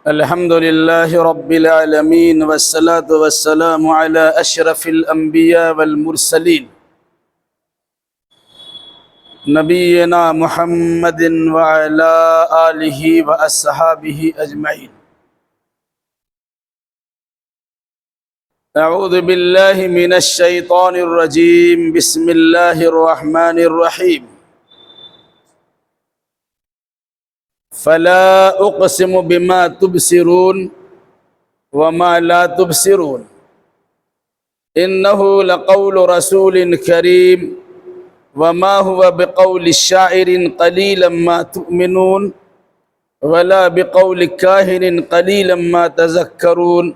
الحمد لله رب العالمين والصلاة والسلام على أشرف الأنبياء والمرسلين نبينا محمد وعلى آله وأصحابه أجمعين. أعوذ بالله من الشيطان الرجيم. بسم الله الرحمن الرحيم. فلا أقسم بما تبصرون وما لا تبصرون إنه لقول رسول كريم وما هو بقول الشاعر قليلا ما تؤمنون ولا بقول كاهن قليلا ما تذكرون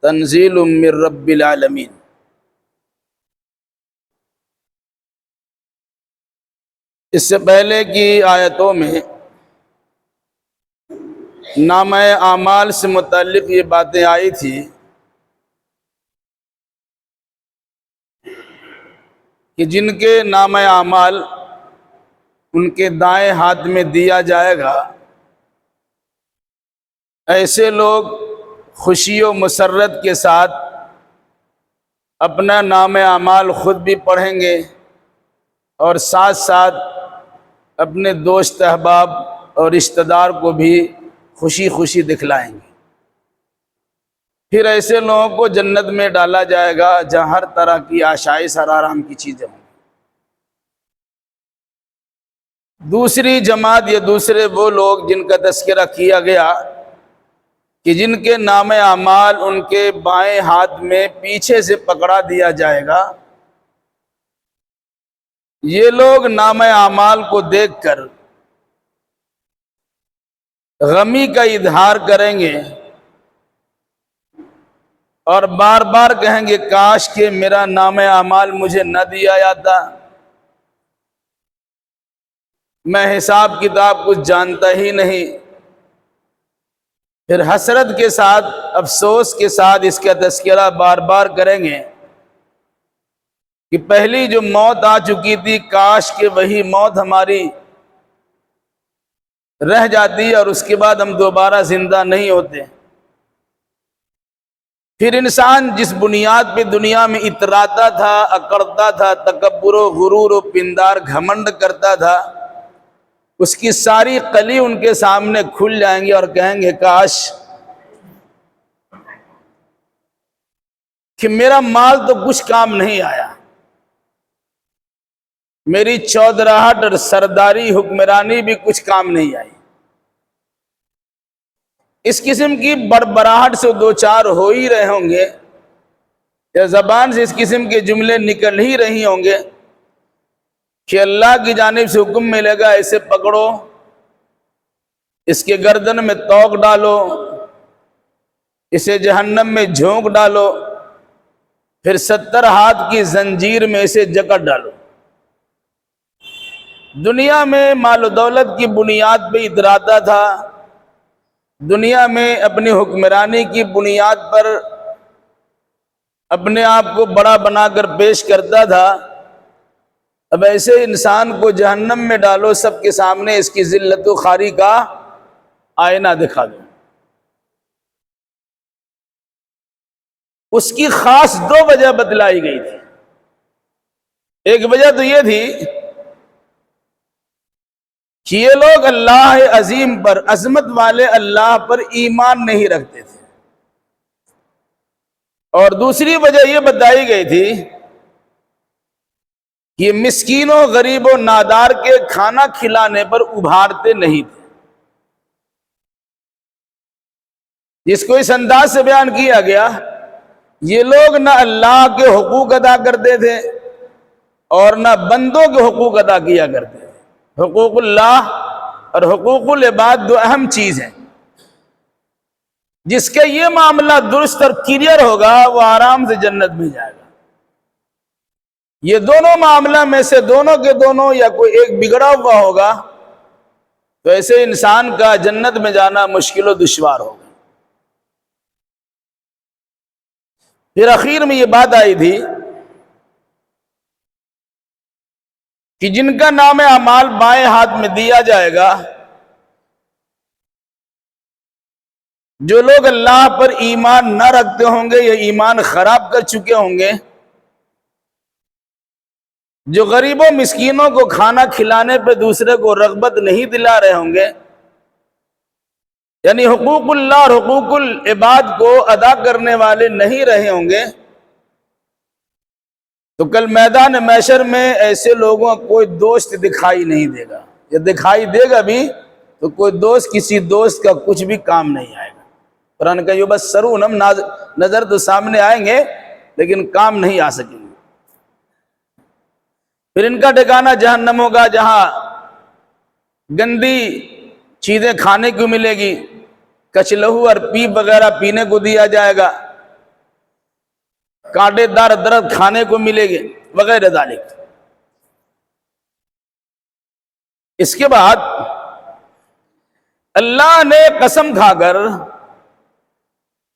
تنزيل من رب العالمین. اس سے پہلے کی آیتوں میں نامہ اعمال سے متعلق یہ باتیں آئی تھی کہ جن کے نامہ اعمال ان کے دائیں ہاتھ میں دیا جائے گا، ایسے لوگ خوشی و مسرت کے ساتھ اپنا نامہ اعمال خود بھی پڑھیں گے اور ساتھ ساتھ اپنے دوست احباب اور رشتہ دار کو بھی خوشی خوشی دکھلائیں گے. پھر ایسے لوگوں کو جنت میں ڈالا جائے گا جہاں ہر طرح کی آشائش اور آرام کی چیزیں ہوں. دوسری جماعت یا دوسرے وہ لوگ جن کا تذکرہ کیا گیا کہ جن کے نام اعمال ان کے بائیں ہاتھ میں پیچھے سے پکڑا دیا جائے گا، یہ لوگ نام اعمال کو دیکھ کر غمی کا اظہار کریں گے اور بار بار کہیں گے کاش کہ میرا نام اعمال مجھے نہ دیا جاتا، میں حساب کتاب کچھ جانتا ہی نہیں. پھر حسرت کے ساتھ، افسوس کے ساتھ اس کا تذکرہ بار بار کریں گے کہ پہلی جو موت آ چکی تھی کاش کہ وہی موت ہماری رہ جاتی اور اس کے بعد ہم دوبارہ زندہ نہیں ہوتے. پھر انسان جس بنیاد پہ دنیا میں اتراتا تھا، اکڑتا تھا، تکبر و غرور و پندار گھمنڈ کرتا تھا، اس کی ساری قلی ان کے سامنے کھل جائیں گے اور کہیں گے کاش کہ میرا مال تو کچھ کام نہیں آیا، میری چودراہٹ اور سرداری حکمرانی بھی کچھ کام نہیں آئی. اس قسم کی بڑبڑاہٹ سے دو چار ہو ہی رہے ہوں گے یا زبان سے اس قسم کے جملے نکل ہی رہی ہوں گے کہ اللہ کی جانب سے حکم ملے گا اسے پکڑو، اس کے گردن میں توق ڈالو، اسے جہنم میں جھونک ڈالو، پھر 70 ہاتھ کی زنجیر میں اسے جکڑ ڈالو. دنیا میں مال و دولت کی بنیاد پہ اتراتا تھا، دنیا میں اپنی حکمرانی کی بنیاد پر اپنے آپ کو بڑا بنا کر پیش کرتا تھا. اب ایسے انسان کو جہنم میں ڈالو، سب کے سامنے اس کی ذلت و خواری کا آئینہ دکھا دو. اس کی خاص 2 وجہ بتلائی گئی تھی. ایک وجہ تو یہ تھی کہ یہ لوگ اللہ عظیم پر، عظمت والے اللہ پر ایمان نہیں رکھتے تھے، اور دوسری وجہ یہ بتائی گئی تھی کہ یہ مسکینوں، غریب و نادار کے کھانا کھلانے پر ابھارتے نہیں تھے. جس کو اس انداز سے بیان کیا گیا، یہ لوگ نہ اللہ کے حقوق ادا کرتے تھے اور نہ بندوں کے حقوق ادا کیا کرتے تھے. حقوق اللہ اور حقوق العباد 2 اہم چیز ہیں. جس کا یہ معاملہ درست اور کلیئر ہوگا وہ آرام سے جنت میں جائے گا. یہ دونوں معاملہ میں سے دونوں کے دونوں یا کوئی ایک بگڑا ہوا ہوگا تو ایسے انسان کا جنت میں جانا مشکل و دشوار ہوگا. پھر اخیر میں یہ بات آئی تھی کہ جن کا نام اعمال بائیں ہاتھ میں دیا جائے گا جو لوگ اللہ پر ایمان نہ رکھتے ہوں گے یا ایمان خراب کر چکے ہوں گے، جو غریبوں مسکینوں کو کھانا کھلانے پہ دوسرے کو رغبت نہیں دلا رہے ہوں گے، یعنی حقوق اللہ اور حقوق العباد کو ادا کرنے والے نہیں رہے ہوں گے، تو کل میدان محشر میں ایسے لوگوں کو کوئی دوست دکھائی نہیں دے گا، یا دکھائی دے گا بھی تو کوئی دوست کسی دوست کا کچھ بھی کام نہیں آئے گا۔ قرآن کا یہ بس سرونم، نظر تو سامنے آئیں گے لیکن کام نہیں آ سکیں گے۔ پھر ان کا ٹھکانہ جہنم ہوگا، جہاں گندی چیزیں کھانے کو ملے گی، کچلہو اور پیپ وغیرہ پینے کو دیا جائے گا، کانٹے دار درخت کھانے کو ملے گے وغیرہ ذالک۔ اس کے بعد اللہ نے قسم کھا کر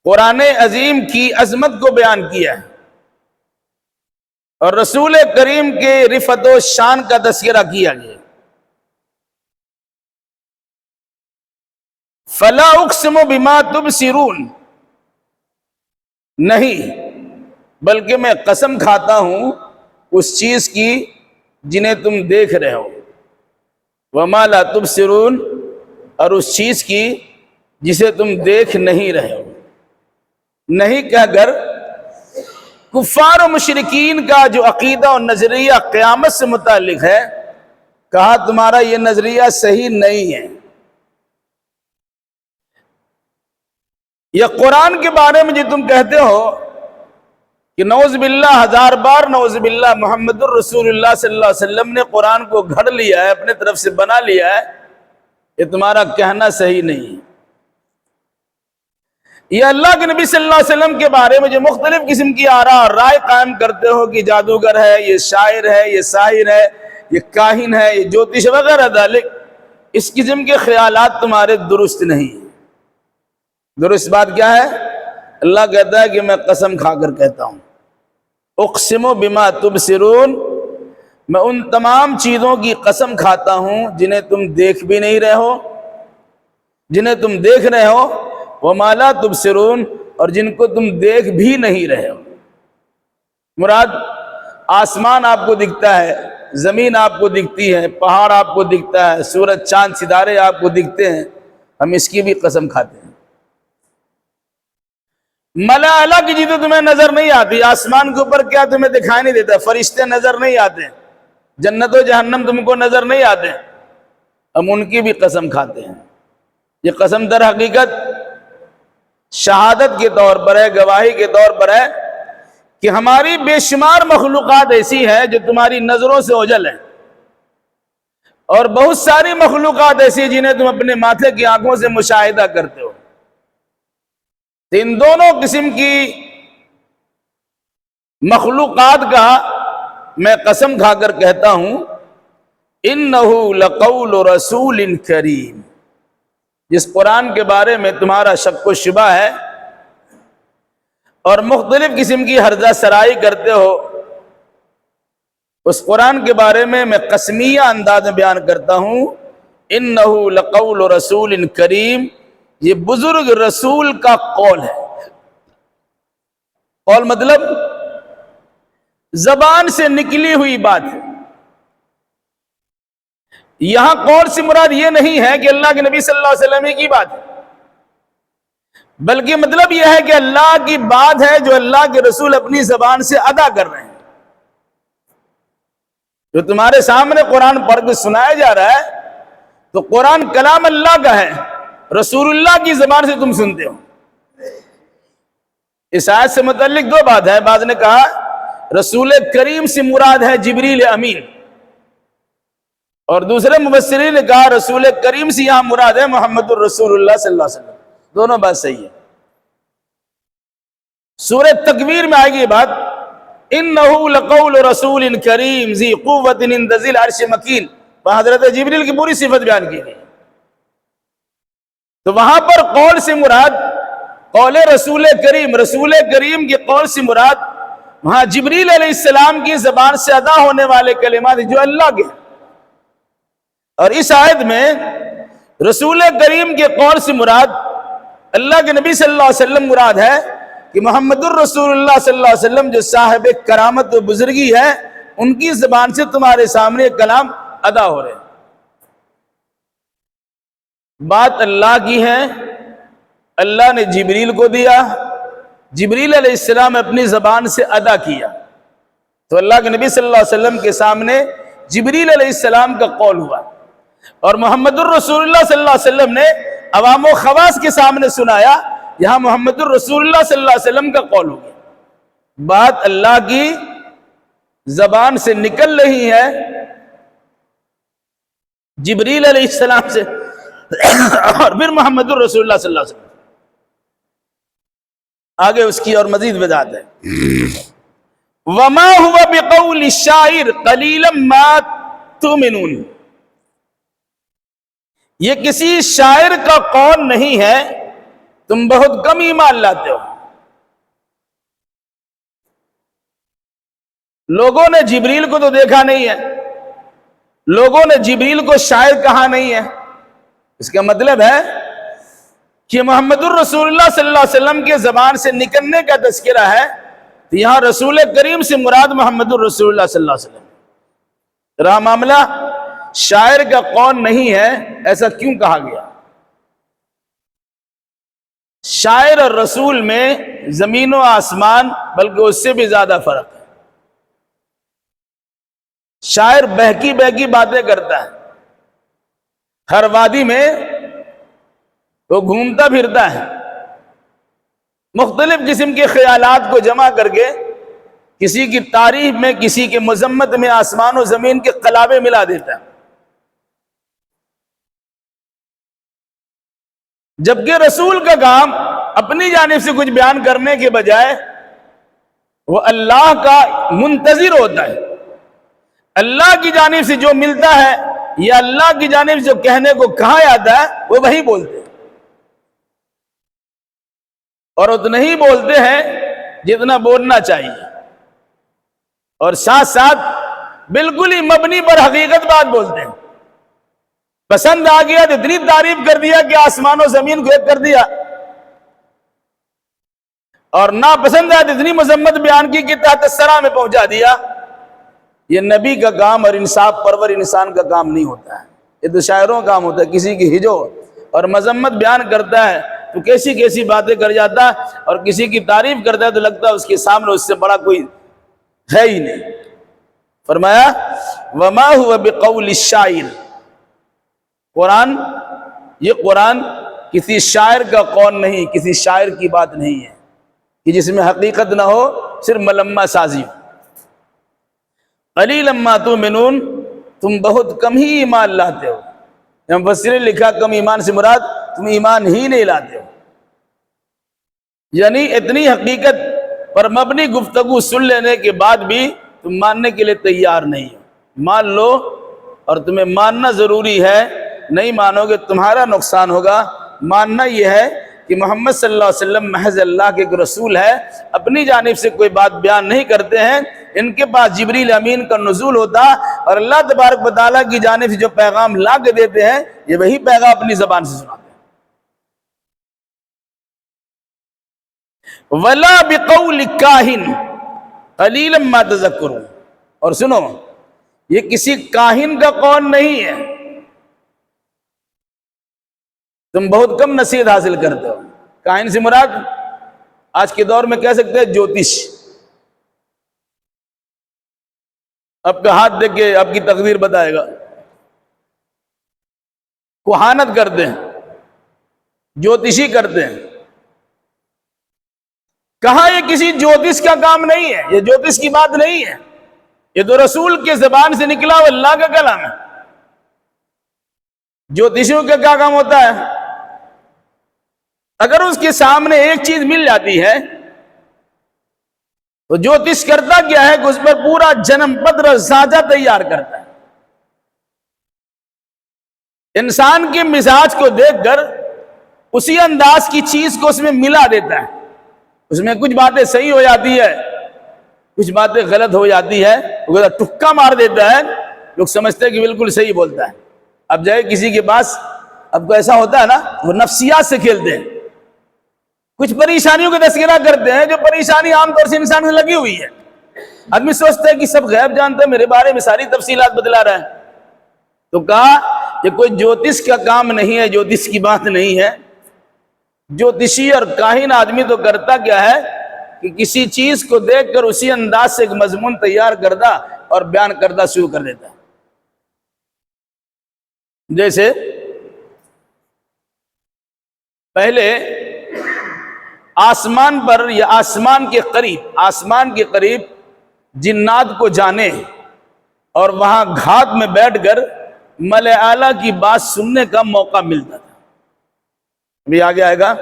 قرآن عظیم کی عظمت کو بیان کیا ہے اور رسول کریم کے رفعت و شان کا تذکرہ کیا گیا۔ فلا اقسم بما تبصرون، نہیں بلکہ میں قسم کھاتا ہوں اس چیز کی جنہیں تم دیکھ رہے ہو، وما لا تبصرون، اور اس چیز کی جسے تم دیکھ نہیں رہے ہو۔ نہیں کہہ کر کفار و مشرکین کا جو عقیدہ اور نظریہ قیامت سے متعلق ہے، کہا تمہارا یہ نظریہ صحیح نہیں ہے۔ یا قرآن کے بارے میں جو تم کہتے ہو کہ نعوذ باللہ، ہزار بار نعوذ باللہ، محمد الرسول اللہ صلی اللہ علیہ وسلم نے قرآن کو گھڑ لیا ہے، اپنے طرف سے بنا لیا ہے، یہ تمہارا کہنا صحیح نہیں ہے۔ یہ اللہ کے نبی صلی اللہ علیہ وسلم کے بارے میں جو مختلف قسم کی آراء اور رائے قائم کرتے ہو کہ جادوگر ہے، یہ شاعر ہے، یہ ساحر ہے، یہ کاہن ہے، یہ جوتش وغیرہ ذالک، اس قسم کے خیالات تمہارے درست نہیں ہیں۔ درست بات کیا ہے؟ اللہ کہتا ہے کہ میں قسم کھا کر کہتا ہوں، اقسم بما تبصرون، میں ان تمام چیزوں کی قسم کھاتا ہوں جنہیں تم دیکھ بھی نہیں رہے ہو، جنہیں تم دیکھ رہے ہو، وما لا تبصرون، اور جن کو تم دیکھ بھی نہیں رہے ہو۔ مراد آسمان آپ کو دکھتا ہے، زمین آپ کو دکھتی ہے، پہاڑ آپ کو دکھتا ہے، سورج چاند ستارے آپ کو دکھتے ہیں، ہم اس کی بھی قسم کھاتے ہیں۔ ملا اعلیٰ کی چیزیں تمہیں نظر نہیں آتی، آسمان کے اوپر کیا تمہیں دکھائی نہیں دیتا، فرشتے نظر نہیں آتے، جنت و جہنم تم کو نظر نہیں آتے، ہم ان کی بھی قسم کھاتے ہیں۔ یہ قسم در حقیقت شہادت کے طور پر ہے، گواہی کے طور پر ہے کہ ہماری بے شمار مخلوقات ایسی ہے جو تمہاری نظروں سے اوجھل ہے، اور بہت ساری مخلوقات ایسی جنہیں تم اپنے ماتھے کی آنکھوں سے مشاہدہ کرتے ہو۔ ان دونوں قسم کی مخلوقات کا میں قسم کھا کر کہتا ہوں، انہ لقول رسول کریم، جس قرآن کے بارے میں تمہارا شک و شبہ ہے اور مختلف قسم کی ہرزہ سرائی کرتے ہو، اس قرآن کے بارے میں قسمیہ انداز میں بیان کرتا ہوں، انہ لقول رسول کریم، یہ بزرگ رسول کا قول ہے۔ قول مطلب زبان سے نکلی ہوئی بات ہے۔ یہاں قول سے مراد یہ نہیں ہے کہ اللہ کے نبی صلی اللہ علیہ وسلم کی بات ہے، بلکہ مطلب یہ ہے کہ اللہ کی بات ہے جو اللہ کے رسول اپنی زبان سے ادا کر رہے ہیں۔ جو تمہارے سامنے قرآن پڑھ کے سنایا جا رہا ہے تو قرآن کلام اللہ کا ہے، رسول اللہ کی زبان سے تم سنتے ہو۔ اس آیت سے متعلق دو بات ہے، بعض نے کہا رسول کریم سے مراد ہے جبریل امین، اور دوسرے مفسرین نے کہا رسول کریم سے یہاں مراد ہے محمد الرسول اللہ صلی اللہ علیہ وسلم۔ دونوں بات صحیح ہے۔ سورہ تکویر میں آئے گی یہ بات، انہ لقول رسول کریم ذی قوت عند ذی العرش مکین، وہاں حضرت جبریل کی پوری صفت بیان کی گئی، تو وہاں پر قول سے مراد قول رسول کریم، رسول کریم کے قول سے مراد وہاں جبریل علیہ السلام کی زبان سے ادا ہونے والے کلمات جو اللہ کے، اور اس آیت میں رسول کریم کے قول سے مراد اللہ کے نبی صلی اللہ علیہ وسلم مراد ہے کہ محمد الرسول اللہ صلی اللہ علیہ وسلم جو صاحب کرامت و بزرگی ہے، ان کی زبان سے تمہارے سامنے کلام ادا ہو رہے ہیں۔ بات اللہ کی ہے، اللہ نے جبریل کو دیا، جبریل علیہ السلام اپنی زبان سے ادا کیا، تو اللہ کے نبی صلی اللہ علیہ وسلم کے سامنے جبریل علیہ السلام کا قول ہوا، اور محمد الرسول اللہ صلی اللہ علیہ وسلم نے عوام و خواص کے سامنے سنایا، یہاں محمد الرسول اللہ صلی اللہ علیہ وسلم کا قول ہو گیا۔ بات اللہ کی زبان سے نکل رہی ہے جبریل علیہ السلام سے، اور پھر محمد الرسول اللہ صلی اللہ علیہ وسلم، آگے اس کی اور مزید وضاحت ہے۔ وَمَا هُوَ بِقَوْلِ الشَّاعِرِ قَلِيلًا مَا تُؤْمِنُونَ، یہ کسی شاعر کا قول نہیں ہے، تم بہت کم ایمان لاتے ہو۔ لوگوں نے جبریل کو تو دیکھا نہیں ہے، لوگوں نے جبریل کو شاعر کہا نہیں ہے، اس کا مطلب ہے کہ محمد الرسول اللہ صلی اللہ علیہ وسلم کے زبان سے نکلنے کا تذکرہ ہے، تو یہاں رسول کریم سے مراد محمد الرسول اللہ صلی اللہ علیہ وسلم۔ رہا معاملہ شاعر کا قول نہیں ہے، ایسا کیوں کہا گیا؟ شاعر اور رسول میں زمین و آسمان بلکہ اس سے بھی زیادہ فرق ہے۔ شاعر بہکی بہکی باتیں کرتا ہے، ہر وادی میں وہ گھومتا پھرتا ہے، مختلف قسم کے خیالات کو جمع کر کے کسی کی تعریف میں، کسی کے مذمت میں آسمان و زمین کے قلابے ملا دیتا ہے۔ جبکہ رسول کا کام اپنی جانب سے کچھ بیان کرنے کے بجائے وہ اللہ کا منتظر ہوتا ہے، اللہ کی جانب سے جو ملتا ہے یا اللہ کی جانب سے جو کہنے کو کہا جاتا ہے وہ وہی بولتے ہیں، اور اتنا ہی بولتے ہیں جتنا بولنا چاہیے، اور ساتھ ساتھ بالکل ہی مبنی پر حقیقت بات بولتے ہیں۔ پسند آ گیا تو اتنی تعریف کر دیا کہ آسمان و زمین کو ایک کر دیا، اور ناپسند آیا تو اتنی مذمت بیان کی کہ تحت الثری میں پہنچا دیا۔ یہ نبی کا کام اور انصاف پرور انسان کا کام نہیں ہوتا ہے، یہ تو شاعروں کا کام ہوتا ہے۔ کسی کی ہجو اور مذمت بیان کرتا ہے تو کیسی کیسی باتیں کر جاتا ہے، اور کسی کی تعریف کرتا ہے تو لگتا ہے اس کے سامنے اس سے بڑا کوئی ہے ہی نہیں۔ فرمایا وَمَا هُوَ بِقَوْلِ الشَّاعِرِ، یہ قرآن کسی شاعر کا قول نہیں، کسی شاعر کی بات نہیں ہے کہ جس میں حقیقت نہ ہو، صرف ملمہ سازی ہو۔ قلیلا ما تؤمنون، تم بہت کم ہی ایمان لاتے ہو۔ مفسرین نے لکھا کم ایمان سے مراد تم ایمان ہی نہیں لاتے ہو، یعنی اتنی حقیقت پر مبنی گفتگو سن لینے کے بعد بھی تم ماننے کے لیے تیار نہیں ہو۔ مان لو، اور تمہیں ماننا ضروری ہے، نہیں مانو گے تمہارا نقصان ہوگا۔ ماننا یہ ہے کہ محمد صلی اللہ علیہ وسلم محض اللہ کے ایک رسول ہے، اپنی جانب سے کوئی بات بیان نہیں کرتے ہیں، ان کے پاس جبریل امین کا نزول ہوتا، اور اللہ تبارک و تعالیٰ کی جانب سے جو پیغام لا کے دیتے ہیں یہ وہی پیغام اپنی زبان سے سناتے ہیں۔ وَلَا بِقَوْلِ كَاهِنٍ قَلِيلًا مَا تَذَكَّرُونَ، اور سنو، یہ کسی کاہن کا قول نہیں ہے، تم بہت کم نصیحت حاصل کرتے ہو۔ کاہن سے مراد آج کے دور میں کہہ سکتے ہیں جوتش، آپ کا ہاتھ دیکھ کے آپ کی تقدیر بتائے گا، کوہانت کرتے ہیں، جوتشی کرتے ہیں۔ کہا یہ کسی جوتش کا کام نہیں ہے، یہ جوتش کی بات نہیں ہے، یہ تو رسول کے زبان سے نکلا وہ اللہ کا کلام ہے۔ جوتشیوں کا کیا کام ہوتا ہے؟ اگر اس کے سامنے ایک چیز مل جاتی ہے تو جوتش کرتا کیا ہے کہ اس پر پورا جنم پتر ساجہ تیار کرتا ہے۔ انسان کے مزاج کو دیکھ کر اسی انداز کی چیز کو اس میں ملا دیتا ہے، اس میں کچھ باتیں صحیح ہو جاتی ہے، کچھ باتیں غلط ہو جاتی ہے، وہ ٹکا مار دیتا ہے، لوگ سمجھتے ہیں کہ بالکل صحیح بولتا ہے۔ اب جائے کسی کے پاس، اب کو ایسا ہوتا ہے نا، وہ نفسیات سے کھیلتے ہیں، کچھ پریشانیوں کا تذکرہ کرتے ہیں جو پریشانی عام طور سے انسان سے لگی ہوئی ہے. آدمی سوچتا ہے کہ سب غیب جانتا ہے، میرے بارے میں ساری تفصیلات بتلا رہا ہے. تو کہا کہ کوئی جوتش کا کام نہیں ہے، جوتش کی بات نہیں ہے. جوتشی اور کاہن آدمی تو کرتا کیا ہے کہ کسی چیز کو دیکھ کر اسی انداز سے ایک مضمون تیار کردہ اور بیان کردہ شروع کر دیتا ہے. جیسے پہلے آسمان پر یا آسمان کے قریب جنات کو جانے اور وہاں گھات میں بیٹھ کر ملائے اعلیٰ کی بات سننے کا موقع ملتا تھا. ابھی آگے آئے گا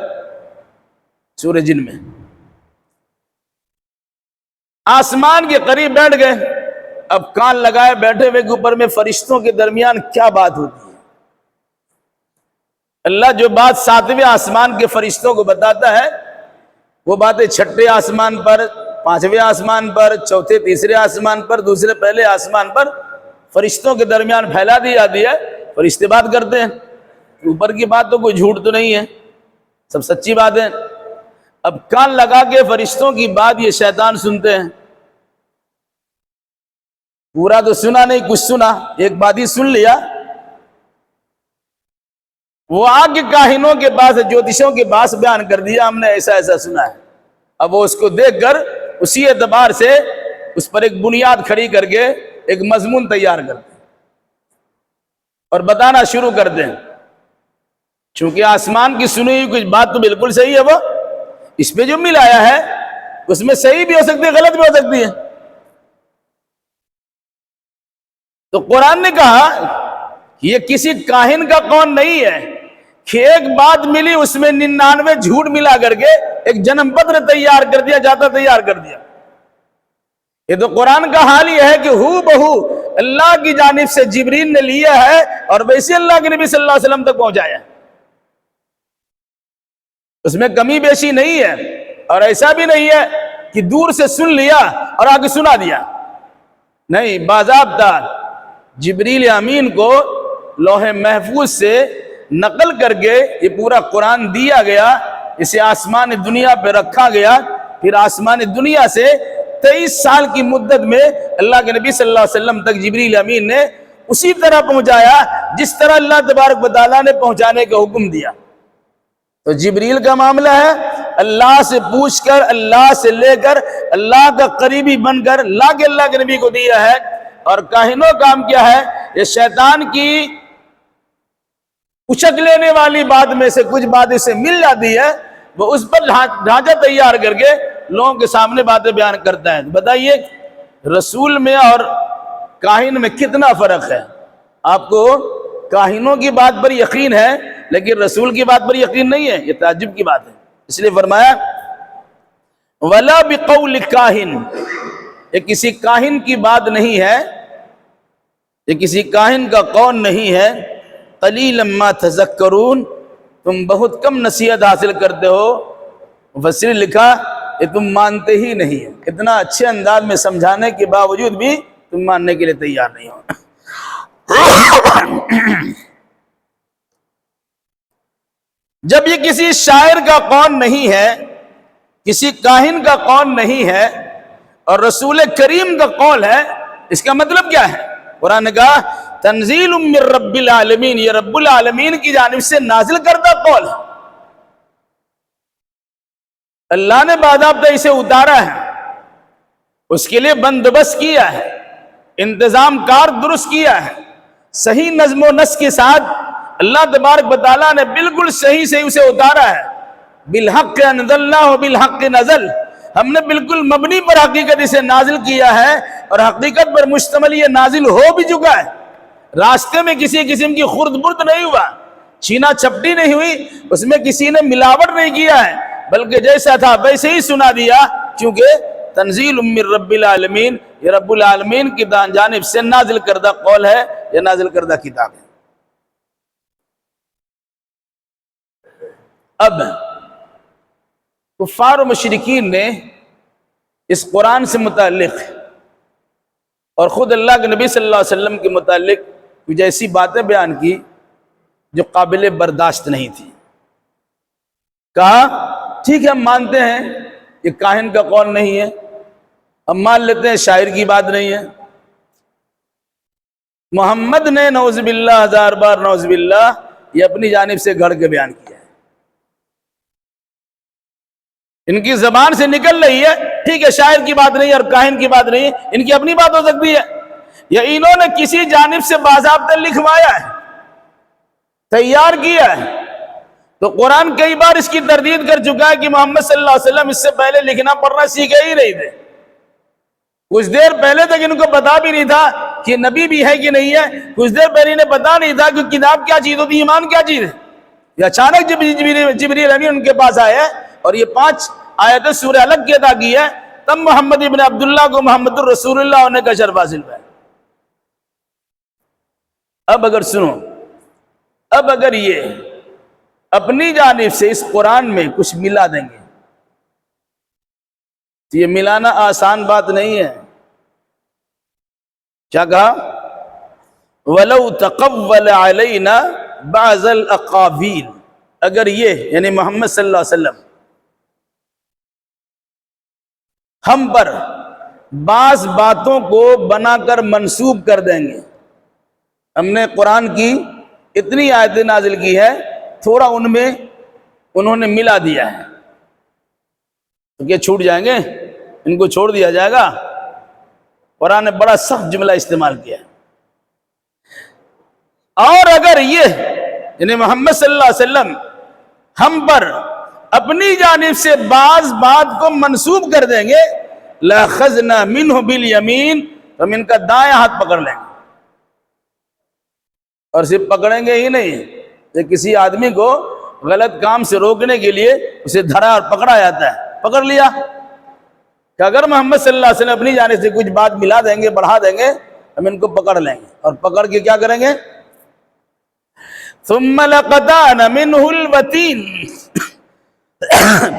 سورہ جن میں. آسمان کے قریب بیٹھ گئے، اب کان لگائے بیٹھے ہوئے کے اوپر میں فرشتوں کے درمیان کیا بات ہوتی ہے. اللہ جو بات 7ویں آسمان کے فرشتوں کو بتاتا ہے وہ باتیں 6 آسمان پر، 5ویں آسمان پر، 4 تیسرے آسمان پر، 2 پہلے آسمان پر فرشتوں کے درمیان پھیلا دی جاتی ہے. فرشتے بات کرتے ہیں، اوپر کی بات تو کوئی جھوٹ تو نہیں ہے، سب سچی بات ہے. اب کان لگا کے فرشتوں کی بات یہ شیطان سنتے ہیں. پورا تو سنا نہیں، کچھ سنا، ایک بات ہی سن لیا. وہ آگے کاہنوں کے پاس، جوتشوں کے پاس بیان کر دیا ہم نے ایسا ایسا سنا ہے. اب وہ اس کو دیکھ کر اسی اعتبار سے اس پر ایک بنیاد کھڑی کر کے ایک مضمون تیار کرتے ہیں اور بتانا شروع کر دیں. چونکہ آسمان کی سنی ہوئی کچھ بات تو بالکل صحیح ہے، وہ اس پہ جو ملایا ہے اس میں صحیح بھی ہو سکتی ہے، غلط بھی ہو سکتی ہے. تو قرآن نے کہا کہ یہ کسی کاہن کا قول نہیں ہے کہ ایک بات ملی اس میں 99 جھوٹ ملا کر کے ایک جنم پتر تیار کر دیا جاتا، تیار کر دیا. یہ تو قرآن کا حال یہ ہے کہ ہو بہو اللہ کی جانب سے جبریل نے لیا ہے اور ویسے اللہ کے نبی صلی اللہ علیہ وسلم تک پہنچایا ہے. اس میں کمی بیشی نہیں ہے، اور ایسا بھی نہیں ہے کہ دور سے سن لیا اور آگے سنا دیا. نہیں، باضابطہ جبریل امین کو لوح محفوظ سے نقل کر کے یہ پورا قرآن دیا گیا، اسے آسمان دنیا پہ رکھا گیا. پھر آسمان دنیا سے 23 سال کی مدت میں اللہ کے نبی صلی اللہ علیہ وسلم تک جبریل امین نے اسی طرح پہنچایا جس طرح اللہ تبارک و تعالیٰ نے پہنچانے کا حکم دیا. تو جبریل کا معاملہ ہے اللہ سے پوچھ کر، اللہ سے لے کر، اللہ کا قریبی بن کر لا کے اللہ کے نبی کو دیا ہے. اور کاہنوں کام کیا ہے، یہ شیطان کی اچک لینے والی بات میں سے کچھ باتیں سے مل جاتی ہے، وہ اس پر ڈھانچہ تیار کر کے لوگوں کے سامنے باتیں بیان کرتا ہے. بتائیے رسول میں اور کاہن میں کتنا فرق ہے. آپ کو کاہنوں کی بات پر یقین ہے لیکن رسول کی بات پر یقین نہیں ہے، یہ تعجب کی بات ہے. اس لیے فرمایا وَلَا بِقَوْلِ كَاهِنٍ، یہ کسی کاہن کی بات نہیں ہے، یہ کسی کاہن کا قول نہیں ہے. قَلِيلًا مَا تَذَكَّرُونَ، تم بہت کم نصیحت حاصل کرتے ہو. مفسر لکھا یہ تم مانتے ہی نہیں ہے. اتنا اچھے انداز میں سمجھانے کے باوجود بھی تم ماننے کے لیے تیار نہیں ہو. جب یہ کسی شاعر کا قول نہیں ہے، کسی کاہن کا قول نہیں ہے اور رسول کریم کا قول ہے، اس کا مطلب کیا ہے؟ قرآن نے کہا تنزیل من رب العالمین، یہ رب العالمین کی جانب سے نازل کردہ قول ہے. اللہ نے باضابطہ اسے اتارا ہے، اس کے لیے بندوبست کیا ہے، انتظام کار درست کیا ہے، صحیح نظم و نسق کے ساتھ اللہ تبارک و تعالیٰ نے بالکل صحیح سے اسے اتارا ہے. بالحق انزلناہ بالحق نزل، ہم نے بالکل مبنی پر حقیقت اسے نازل کیا ہے اور حقیقت پر مشتمل یہ نازل ہو بھی چکا ہے. راستے میں کسی قسم کی خرد برد نہیں ہوا، چھینا چھپٹی نہیں ہوئی، اس میں کسی نے ملاوٹ نہیں کیا ہے، بلکہ جیسا تھا ویسے ہی سنا دیا. کیونکہ تنزیل من رب العالمین، یہ رب العالمین کی جانب سے نازل کردہ قول ہے، یہ نازل کردہ کتاب ہے. اب کفار و مشرکین نے اس قرآن سے متعلق اور خود اللہ کے نبی صلی اللہ علیہ وسلم کے متعلق کچھ ایسی باتیں بیان کی جو قابل برداشت نہیں تھی. کہا ٹھیک ہے ہم مانتے ہیں یہ کاہن کا قول نہیں ہے، ہم مان لیتے ہیں شاعر کی بات نہیں ہے، محمد نے نعوذ باللہ ہزار بار نعوذ باللہ یہ اپنی جانب سے گھڑ کے بیان کیا ہے، ان کی زبان سے نکل رہی ہے، ٹھیک ہے شاعر کی بات نہیں اور کاہن کی بات نہیں ہے، ان کی اپنی بات ہو سکتی ہے، یا انہوں نے کسی جانب سے باضابطہ لکھوایا ہے، تیار کیا ہے۔ تو قرآن کئی بار اس کی تردید کر چکا ہے کہ محمد صلی اللہ علیہ وسلم اس سے پہلے لکھنا پڑھنا سیکھے ہی نہیں تھے، کچھ دیر پہلے تک ان کو پتا بھی نہیں تھا کہ نبی بھی ہے کہ نہیں ہے، کچھ دیر پہلے انہیں پتا نہیں تھا کہ کتاب کیا چیز ہوتی ہے، ایمان کیا چیز ہے، یہ اچانک جبریل امین ان کے پاس آئے اور یہ 5 آیتیں سورہ الگ کی ادا کی ہے، تب محمد ابن عبداللہ کو محمد الرسول اللہ ہونے کا شرف حاصل ہوا ہے۔ اب اگر سنو، اب اگر یہ اپنی جانب سے اس قرآن میں کچھ ملا دیں گے تو یہ ملانا آسان بات نہیں ہے۔ کیا کہا؟ وَلَوْ تَقَوَّلَ عَلَيْنَا بَعْضَ الْأَقَاوِيلِ، اگر یہ یعنی محمد صلی اللہ علیہ وسلم ہم پر بعض باتوں کو بنا کر منسوب کر دیں گے، ہم نے قرآن کی اتنی آیتیں نازل کی ہے، تھوڑا ان میں انہوں نے ملا دیا ہے تو کیا چھوٹ جائیں گے؟ ان کو چھوڑ دیا جائے گا؟ قرآن نے بڑا سخت جملہ استعمال کیا ہے۔ اور اگر یہ یعنی محمد صلی اللہ علیہ وسلم ہم پر اپنی جانب سے بعض بات کو منسوب کر دیں گے، لَأَخَذْنَا مِنْهُ بِالْيَمِينِ، ہم ان کا دائیں ہاتھ پکڑ لیں گے، اور صرف پکڑیں گے ہی نہیں، کہ کسی آدمی کو غلط کام سے روکنے کے لیے اسے دھرا اور پکڑا جاتا ہے، پکڑ لیا کہ اگر محمد صلی اللہ علیہ وسلم اپنی جانب سے کچھ بات ملا دیں گے، بڑھا دیں گے، ہم ان کو پکڑ لیں گے اور پکڑ کے کیا کریں گے؟ ثم لقطعنا منه الوتين،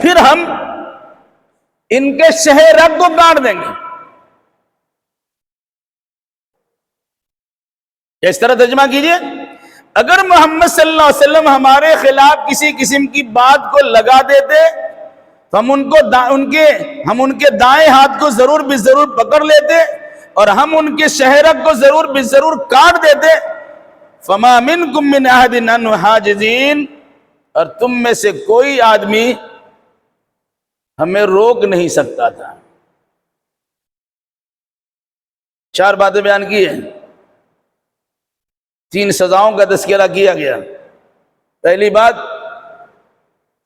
پھر ہم ان کے شہ رگ کو کاٹ دیں گے۔ اس طرح ترجمہ کیجئے، اگر محمد صلی اللہ علیہ وسلم ہمارے خلاف کسی قسم کی بات کو لگا دیتے تو ہم ان کے دائیں ہاتھ کو ضرور بے ضرور پکڑ لیتے اور ہم ان کے شہ رگ کو ضرور بے ضرور کاٹ دیتے۔ فما منکم من احد عنہ حاجزین، اور تم میں سے کوئی آدمی ہمیں روک نہیں سکتا تھا۔ 4 باتیں بیان کی ہیں، 3 سزاؤں کا تذکرہ کیا گیا۔ پہلی بات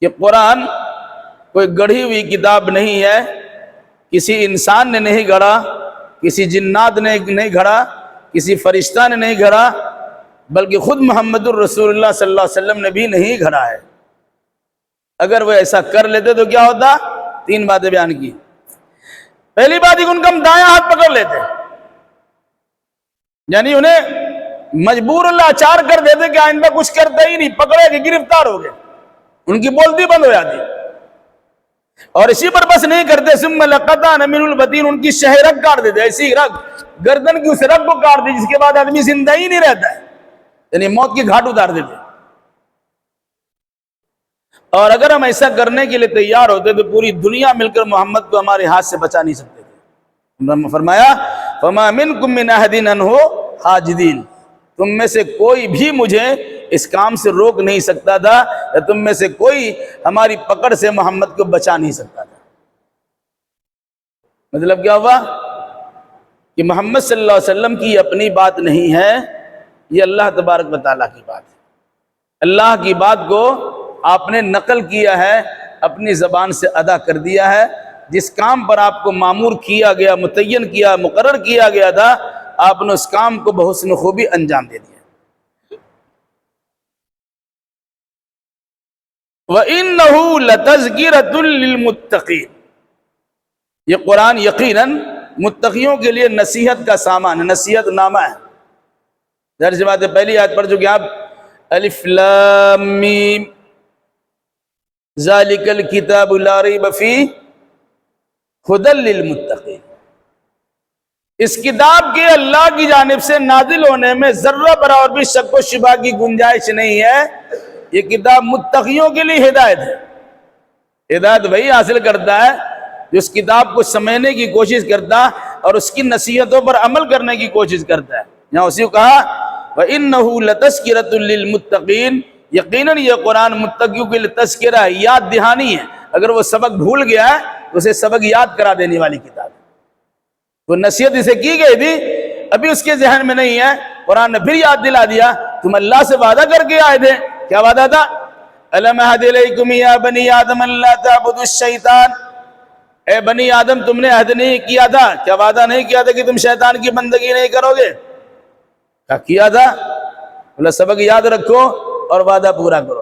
کہ قرآن کوئی گڑھی ہوئی کتاب نہیں ہے، کسی انسان نے نہیں گھڑا، کسی جنات نے نہیں گھڑا، کسی فرشتہ نے نہیں گھڑا، بلکہ خود محمد الرسول اللہ صلی اللہ علیہ وسلم نے بھی نہیں گھڑا ہے۔ اگر وہ ایسا کر لیتے تو کیا ہوتا؟ 3 باتیں بیان کی۔ پہلی بات ہے کہ ان کا ہم دائیں ہاتھ پکڑ لیتے، یعنی انہیں مجبور اللہ لاچار کر دیتے کہ آئندہ کچھ کرتا ہی نہیں، پکڑے کہ گرفتار ہو گئے، ان کی بولتی بند ہو جاتی۔ اور اسی پر بس نہیں کرتے، ثم لقطعنا منه الوتين، ان کی شہ رگ کاٹ دیتے، ایسی رگ گردن کی اس رگ کو کاٹ دی جس کے بعد آدمی زندہ ہی نہیں رہتا ہے، یعنی موت کی گھاٹ اتار دیتے۔ اور اگر ہم ایسا کرنے کے لیے تیار ہوتے تو پوری دنیا مل کر محمد کو ہمارے ہاتھ سے بچا نہیں سکتے تھے۔ انہوں نے فرمایا فما منکم من احد عنہ حاجزین، تم میں سے کوئی بھی مجھے اس کام سے روک نہیں سکتا تھا، یا تم میں سے کوئی ہماری پکڑ سے محمد کو بچا نہیں سکتا تھا۔ مطلب کیا ہوا کہ محمد صلی اللہ علیہ وسلم کی اپنی بات نہیں ہے، یہ اللہ تبارک و تعالیٰ کی بات ہے۔ اللہ کی بات کو آپ نے نقل کیا ہے، اپنی زبان سے ادا کر دیا ہے، جس کام پر آپ کو مامور کیا گیا، متعین کیا، مقرر کیا گیا تھا، آپ نے اس کام کو بحسن خوبی انجام دے دیا۔ وَإِنَّهُ لَتَذْكِرَةٌ لِّلْمُتَّقِينَ، یہ قرآن یقیناً متقیوں کے لیے نصیحت کا سامان ہے، نصیحت نامہ ہے۔ ظاہر سی بات ہے، پہلی آیت پڑھ چکے آپ، الف لام میم ذالک الکتاب لا ریب فیہ ھدی للمتقین، اس کتاب کے اللہ کی جانب سے نازل ہونے میں ذرہ برابر بھی شک و شبہ کی گنجائش نہیں ہے، یہ کتاب متقیوں کے لیے ہدایت ہے، ہدایت وہی حاصل کرتا ہے جو اس کتاب کو سمجھنے کی کوشش کرتا اور اس کی نصیحتوں پر عمل کرنے کی کوشش کرتا ہے۔ یہاں اسی کو کہا وَإِنَّهُ لَتَذْكِرَةٌ لِّلْمُتَّقِينَ، یقیناً یہ قرآن متقیوں کے لیے تذکرہ ہے، یاد دہانی ہے۔ اگر وہ سبق بھول گیا ہے تو اسے سبق یاد کرا دینے والی کتاب ہے۔ تو نصیحت اسے کی گئی تھی، ابھی اس کے ذہن میں نہیں ہے، قرآن نے پھر یاد دلا دیا۔ تم اللہ سے وعدہ کر کے آئے تھے، کیا وعدہ تھا؟ أَلَمْ أَعْهَدْ إِلَيْكُمْ يَا بَنِي آدَمَ أَلَّا تَعْبُدُوا الشَّيْطَانَ، اے بنی آدم تم نے عہد نہیں کیا تھا، کیا وعدہ نہیں کیا تھا کہ تم شیطان کی بندگی نہیں کرو گے؟ کیا تھا؟ بولا سبق یاد رکھو اور وعدہ پورا کرو۔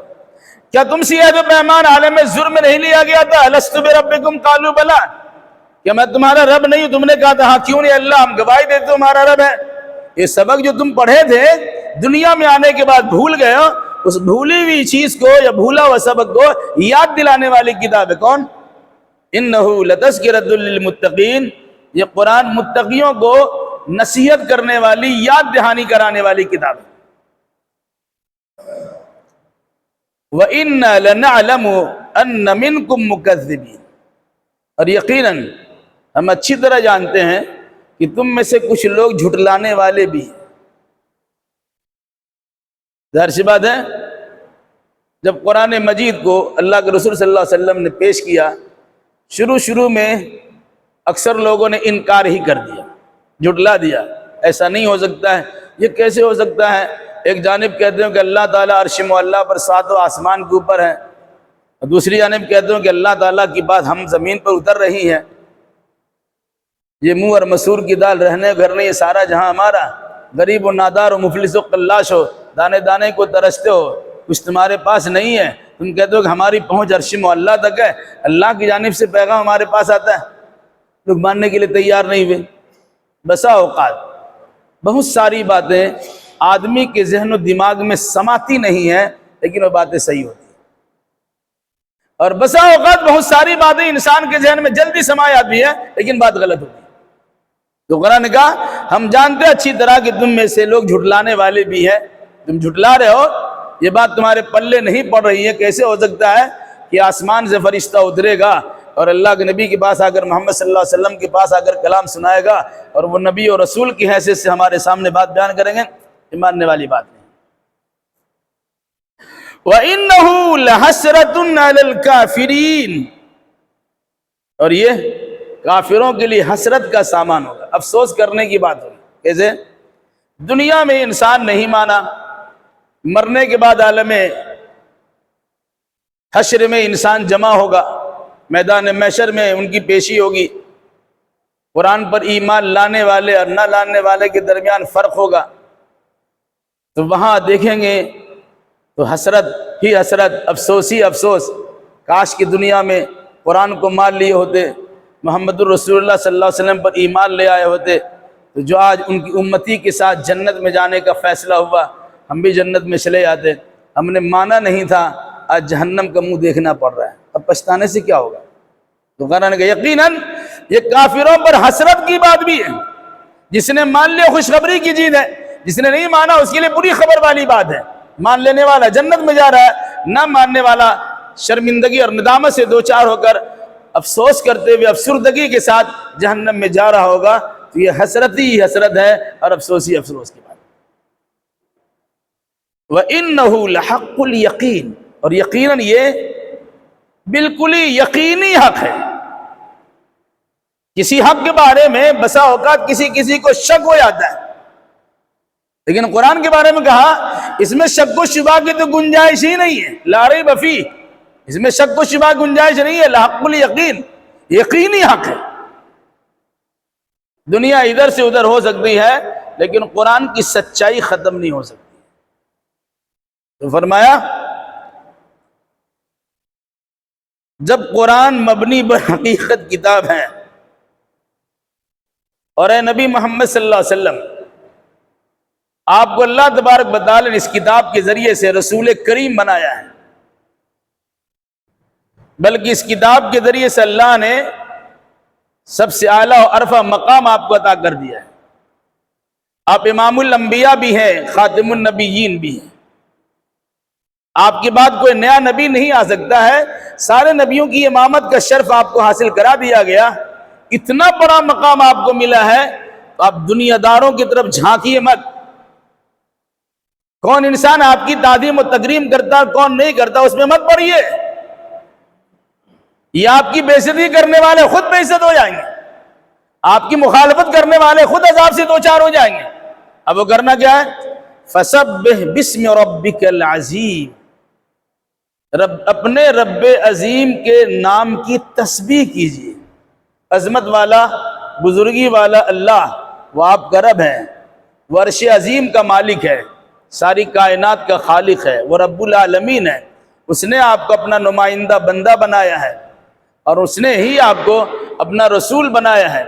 کیا تم سے عہد و پیمان عالم ظلم میں نہیں لیا گیا تھا؟ الست بربکم قالوا بلا، کیا میں تمہارا رب نہیں ہوں؟ تم نے کہا تھا ہاں کیوں نہیں اللہ، ہم گواہی دیتے تمہارا رب ہے۔ یہ سبق جو تم پڑھے تھے دنیا میں آنے کے بعد بھول گئے ہو، اس بھولی ہوئی چیز کو یا بھولا ہوا سبق کو یاد دلانے والی کتاب ہے کون؟ انہو لتذکرۃ للمتقین، یہ قرآن متقیوں کو نصیحت کرنے والی، یاد دہانی کرانے والی کتاب ہے۔ وَإِنَّا لَنَعْلَمُ أَنَّ مِنْكُمْ مُكَذِّبِينَ، اور یقیناً ہم اچھی طرح جانتے ہیں کہ تم میں سے کچھ لوگ جھٹلانے والے بھی ہیں۔ ظاہر سی بات ہے، جب قرآن مجید کو اللہ کے رسول صلی اللہ علیہ وسلم نے پیش کیا، شروع میں اکثر لوگوں نے انکار ہی کر دیا، جھٹلا دیا، ایسا نہیں ہو سکتا ہے، یہ کیسے ہو سکتا ہے؟ ایک جانب کہتے ہیں کہ اللہ تعالیٰ عرش معلیٰ پر ساتوں آسمان کے اوپر ہے، اور دوسری جانب کہتے ہیں کہ اللہ تعالیٰ کی بات ہم زمین پر اتر رہی ہے، یہ منہ اور مسور کی دال رہنے گھر نہیں، یہ سارا جہاں ہمارا، غریب و نادار و مفلس و قلاش ہو، دانے دانے کو ترستے ہو، کچھ تمہارے پاس نہیں ہے، تم کہتے ہو کہ ہماری پہنچ عرش معلیٰ تک ہے، اللہ کی جانب سے پیغام ہمارے پاس آتا ہے، لوگ ماننے کے لیے تیار نہیں ہوئے۔ بسا اوقات بہت ساری باتیں آدمی کے ذہن و دماغ میں سماتی نہیں ہیں، لیکن وہ باتیں صحیح ہوتی ہیں، اور بسا اوقات بہت ساری باتیں انسان کے ذہن میں جلدی سما جاتی ہیں لیکن بات غلط ہوتی ہے۔ تو قرآن نے کہا ہم جانتے ہیں اچھی طرح کہ تم میں سے لوگ جھٹلانے والے بھی ہیں، تم جھٹلا رہے ہو، یہ بات تمہارے پلے نہیں پڑ رہی ہے۔ کیسے ہو سکتا ہے کہ آسمان سے فرشتہ اترے گا اور اللہ کے نبی کے پاس آ کر، محمد صلی اللہ علیہ وسلم کے پاس آ کر کلام سنائے گا اور وہ نبی اور رسول کی حیثیت سے ہمارے سامنے بات بیان کریں گے؟ یہ ماننے والی بات نہیں۔ وَإِنَّهُ لَحَسْرَةٌ عَلَى الْكَافِرِينَ، اور یہ کافروں کے لیے حسرت کا سامان ہوگا، افسوس کرنے کی بات ہوگی۔ کیسے؟ دنیا میں انسان نہیں مانا، مرنے کے بعد عالم حشر میں انسان جمع ہوگا، میدان محشر میں ان کی پیشی ہوگی، قرآن پر ایمان لانے والے اور نہ لانے والے کے درمیان فرق ہوگا، تو وہاں دیکھیں گے تو حسرت ہی حسرت، افسوس ہی افسوس، کاش کی دنیا میں قرآن کو مان لیے ہوتے، محمد الرسول اللہ صلی اللہ علیہ وسلم پر ایمان لے آئے ہوتے، تو جو آج ان کی امتی کے ساتھ جنت میں جانے کا فیصلہ ہوا، ہم بھی جنت میں چلے جاتے، ہم نے مانا نہیں تھا، آج جہنم کا منہ دیکھنا پڑ رہا ہے، اب پچھتانے سے کیا ہوگا؟ تو قرآن نے کہا یقیناً یہ کافروں پر حسرت کی بات بھی ہے، جس نے مان لیا خوشخبری کی چیز ہے، جس نے نہیں مانا اس کے لیے بری خبر والی بات ہے۔ مان لینے والا جنت میں جا رہا ہے، نہ ماننے والا شرمندگی اور ندامت سے دوچار ہو کر افسوس کرتے ہوئے افسردگی کے ساتھ جہنم میں جا رہا ہوگا۔ تو یہ حسرت ہی حسرت ہے اور افسوس ہی افسوس کی بات ہے۔ وَإِنَّهُ لَحَقُّ الْيَقِينِ، اور یقیناً یہ بالکل ہی یقینی حق ہے۔ کسی حق کے بارے میں بسا اوقات کسی کو شک ہو جاتا ہے، لیکن قرآن کے بارے میں کہا اس میں شک و شبہ کی تو گنجائش ہی نہیں ہے، لا ریب فیہ، اس میں شک و شبہ گنجائش نہیں ہے، لحق الیقین، یقینی حق ہے۔ دنیا ادھر سے ادھر ہو سکتی ہے لیکن قرآن کی سچائی ختم نہیں ہو سکتی۔ تو فرمایا جب قرآن مبنی بر حقیقت کتاب ہے، اور اے نبی محمد صلی اللہ علیہ وسلم، آپ کو اللہ تبارک و تعالی نے اس کتاب کے ذریعے سے رسول کریم بنایا ہے، بلکہ اس کتاب کے ذریعے سے اللہ نے سب سے اعلیٰ و عرفہ مقام آپ کو عطا کر دیا ہے۔ آپ امام الانبیاء بھی ہیں، خاتم النبیین بھی ہیں، آپ کے بعد کوئی نیا نبی نہیں آ سکتا ہے، سارے نبیوں کی امامت کا شرف آپ کو حاصل کرا دیا گیا، اتنا بڑا مقام آپ کو ملا ہے، تو آپ دنیا داروں کی طرف جھانکیے مت۔ کون انسان آپ کی تعظیم و تکریم کرتا کون نہیں کرتا اس میں مت پڑیے، یہ آپ کی بے عزتی کرنے والے خود بے عزت ہو جائیں گے، آپ کی مخالفت کرنے والے خود عذاب سے دوچار ہو جائیں گے۔ اب وہ کرنا کیا ہے؟ فَسَبِّحْ بِاسْمِ رَبِّكَ الْعَظِيمِ، اپنے رب عظیم کے نام کی تسبیح کیجیے۔ عظمت والا، بزرگی والا اللہ، وہ آپ کا رب ہے، وہ عرش عظیم کا مالک ہے، ساری کائنات کا خالق ہے، وہ رب العالمین ہے، اس نے آپ کو اپنا نمائندہ بندہ بنایا ہے، اور اس نے ہی آپ کو اپنا رسول بنایا ہے۔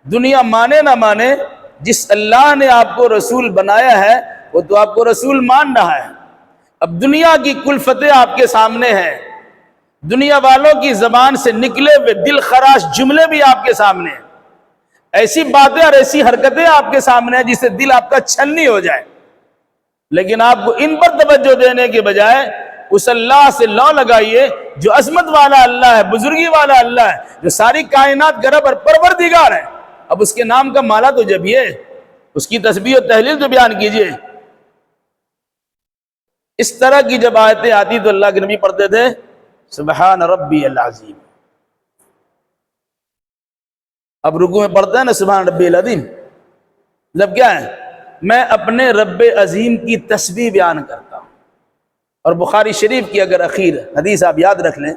دنیا مانے نہ مانے، جس اللہ نے آپ کو رسول بنایا ہے وہ تو آپ کو رسول مان رہا ہے۔ اب دنیا کی کلفتیں آپ کے سامنے ہیں، دنیا والوں کی زبان سے نکلے ہوئے دل خراش جملے بھی آپ کے سامنے ہیں، ایسی باتیں اور ایسی حرکتیں آپ کے سامنے ہیں جس سے دل آپ کا چھلنی ہو جائے، لیکن آپ کو ان پر توجہ دینے کے بجائے اس اللہ سے لو لگائیے جو عظمت والا اللہ ہے، بزرگی والا اللہ ہے، جو ساری کائنات کا رب اور پروردگار ہے۔ اب اس کے نام کا مالا تو جپیے، اس کی تسبیح و تحلیل تو بیان کیجیے۔ اس طرح کی جب آیتیں آتی تو اللہ کے نبی پڑھتے تھے سبحان ربی العظیم۔ اب رکوع میں پڑھتے ہیں نا سبحان ربی العظیم، جب کیا ہے؟ میں اپنے رب عظیم کی تسبیح بیان کرتا ہوں۔ اور بخاری شریف کی اگر اخیر حدیث آپ یاد رکھ لیں،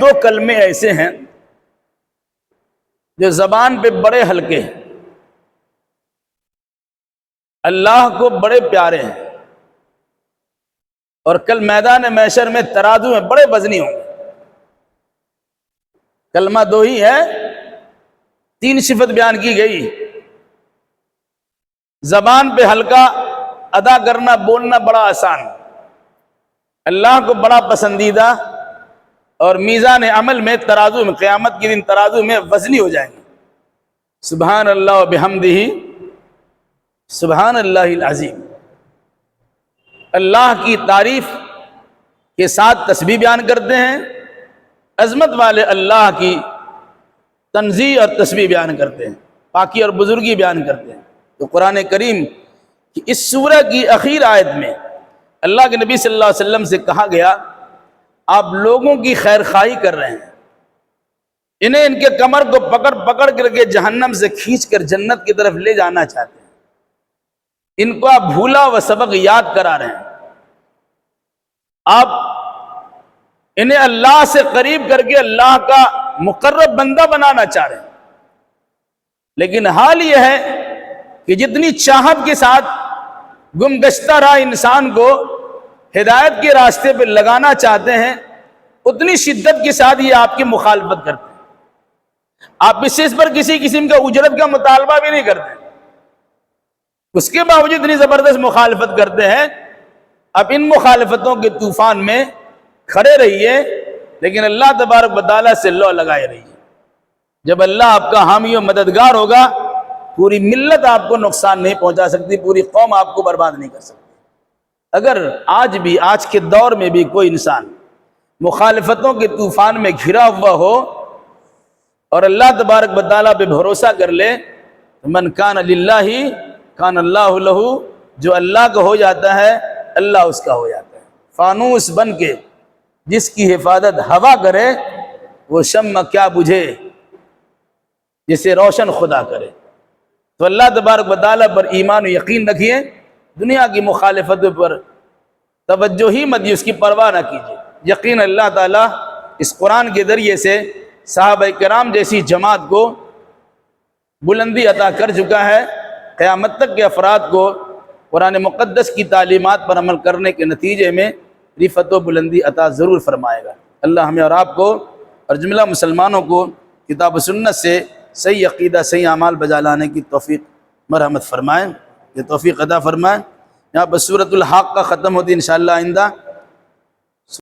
دو کلمے ایسے ہیں جو زبان پہ بڑے ہلکے ہیں، اللہ کو بڑے پیارے ہیں، اور کل میدان محشر میں ترازو میں بڑے وزنی ہوں گے۔ کلمہ دو ہی ہے، تین صفت بیان کی گئی، زبان پہ ہلکا، ادا کرنا بولنا بڑا آسان، اللہ کو بڑا پسندیدہ، اور میزان عمل میں ترازو میں قیامت کے دن ترازو میں وزنی ہو جائیں گے۔ سبحان اللہ و بحمدہ سبحان اللہ العظیم، اللہ کی تعریف کے ساتھ تسبیح بیان کرتے ہیں، عظمت والے اللہ کی تنزیہ اور تسبیح بیان کرتے ہیں، پاکی اور بزرگی بیان کرتے ہیں۔ تو قرآن کریم کی اس سورہ کی اخیر آیت میں اللہ کے نبی صلی اللہ علیہ وسلم سے کہا گیا آپ لوگوں کی خیر خواہی کر رہے ہیں، انہیں ان کے کمر کو پکڑ پکڑ کر کے جہنم سے کھینچ کر جنت کی طرف لے جانا چاہتے ہیں، ان کو آپ بھولا و سبق یاد کرا رہے ہیں، آپ انہیں اللہ سے قریب کر کے اللہ کا مقرب بندہ بنانا چاہ رہے ہیں۔ لیکن حال یہ ہے کہ جتنی چاہت کے ساتھ گم گشتہ راہ انسان کو ہدایت کے راستے پہ لگانا چاہتے ہیں، اتنی شدت کے ساتھ یہ آپ کی مخالفت کرتے ہیں، آپ اس پر کسی قسم کا اجرت کا مطالبہ بھی نہیں کرتے، اس کے باوجود اتنی زبردست مخالفت کرتے ہیں۔ اب ان مخالفتوں کے طوفان میں کھڑے رہیے، لیکن اللہ تبارک و تعالیٰ سے لو لگائے رہیے۔ جب اللہ آپ کا حامی و مددگار ہوگا، پوری ملت آپ کو نقصان نہیں پہنچا سکتی، پوری قوم آپ کو برباد نہیں کر سکتی۔ اگر آج کے دور میں بھی کوئی انسان مخالفتوں کے طوفان میں گھرا ہوا ہو اور اللہ تبارک و تعالیٰ پہ بھروسہ کر لے، من کان للہ کان اللہ لہ، جو اللہ کا ہو جاتا ہے اللہ اس کا ہو جاتا ہے۔ فانوس بن کے جس کی حفاظت ہوا کرے، وہ شمع کیا بجھے جسے روشن خدا کرے۔ تو اللہ تبارک و تعالیٰ پر ایمان و یقین رکھیے، دنیا کی مخالفتوں پر توجہ ہی مت، اس کی پرواہ نہ کیجیے۔ یقین اللہ تعالیٰ اس قرآن کے ذریعے سے صحابہ کرام جیسی جماعت کو بلندی عطا کر چکا ہے، قیامت تک کے افراد کو قرآن مقدس کی تعلیمات پر عمل کرنے کے نتیجے میں رفعت و بلندی عطا ضرور فرمائے گا۔ اللہ ہمیں اور آپ کو اور جملہ مسلمانوں کو کتاب و سنت سے صحیح عقیدہ صحیح اعمال بجا لانے کی توفیق مرحمت فرمائیں، یہ توفیق عطا فرمائیں۔ یہاں پر سورۃ الحاقہ ختم ہوتی ہے انشاءاللہ آئندہ